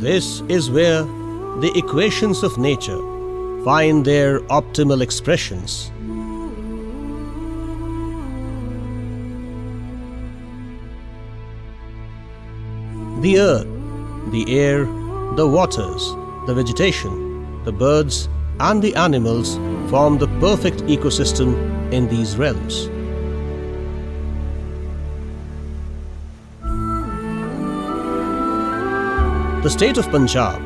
This is where the equations of nature find their optimal expressions. The earth, the air, the waters, the vegetation, the birds and the animals form the perfect ecosystem in these realms. The state of Punjab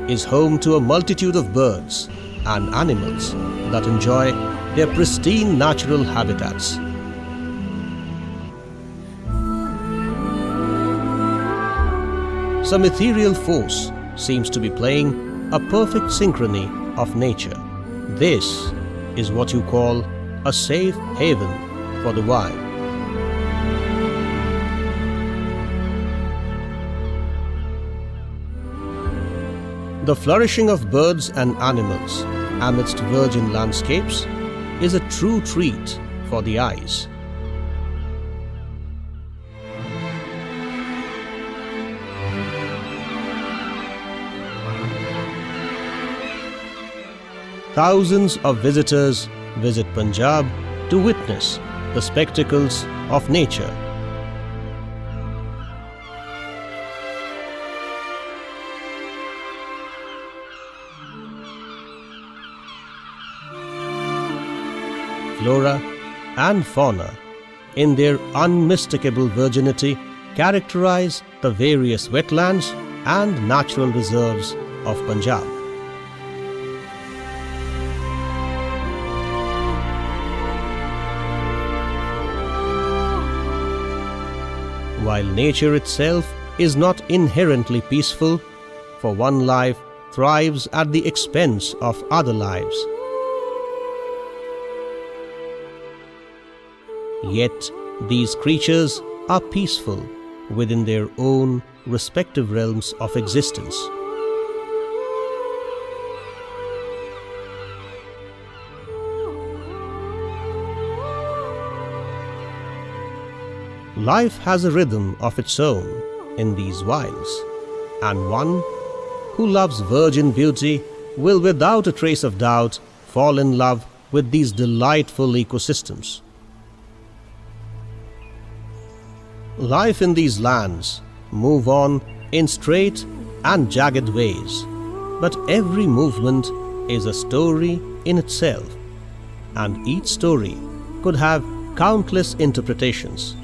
is home to a multitude of birds and animals that enjoy their pristine natural habitats. Some ethereal force seems to be playing a perfect synchrony of nature. This is what you call a safe haven for the wild. The flourishing of birds and animals amidst virgin landscapes is a true treat for the eyes. Thousands of visitors visit Punjab to witness the spectacles of nature. Flora and fauna, in their unmistakable virginity, characterize the various wetlands and natural reserves of Punjab. While nature itself is not inherently peaceful, for one life thrives at the expense of other lives. Yet these creatures are peaceful within their own respective realms of existence. Life has a rhythm of its own in these wilds, and one who loves virgin beauty will without a trace of doubt fall in love with these delightful ecosystems. Life in these lands move on in straight and jagged ways, but every movement is a story in itself, and each story could have countless interpretations.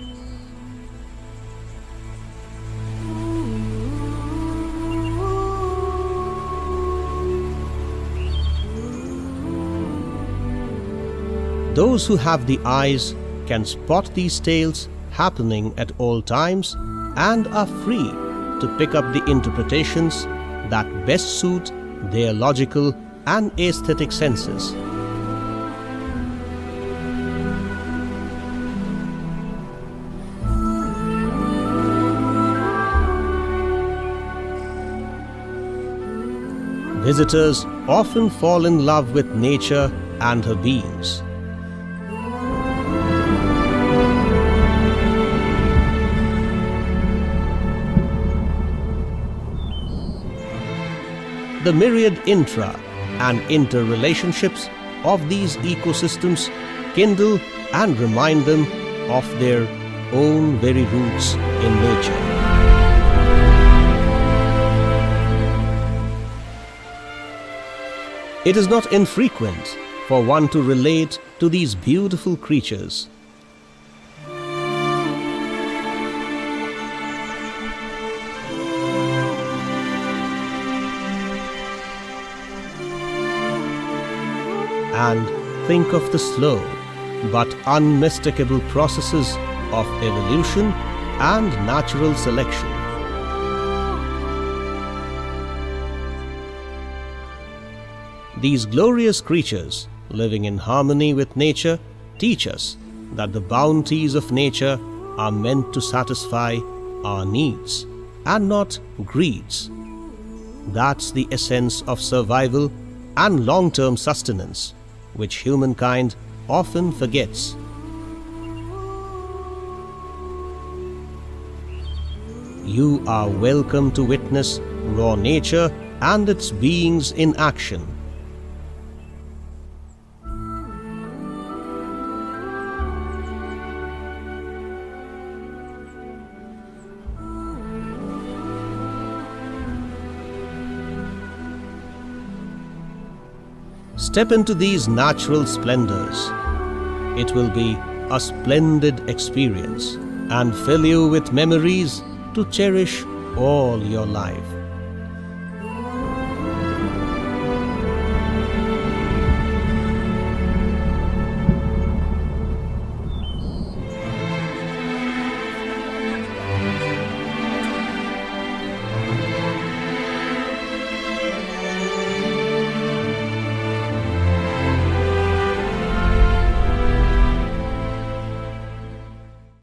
Those who have the eyes can spot these tales happening at all times and are free to pick up the interpretations that best suit their logical and aesthetic senses. Visitors often fall in love with nature and her beings. The myriad intra- and interrelationships of these ecosystems kindle and remind them of their own very roots in nature. It is not infrequent for one to relate to these beautiful creatures. And think of the slow but unmistakable processes of evolution and natural selection. These glorious creatures, living in harmony with nature, teach us that the bounties of nature are meant to satisfy our needs and not greeds. That's the essence of survival and long-term sustenance, which humankind often forgets. You are welcome to witness raw nature and its beings in action. Step into these natural splendors. It will be a splendid experience and fill you with memories to cherish all your life.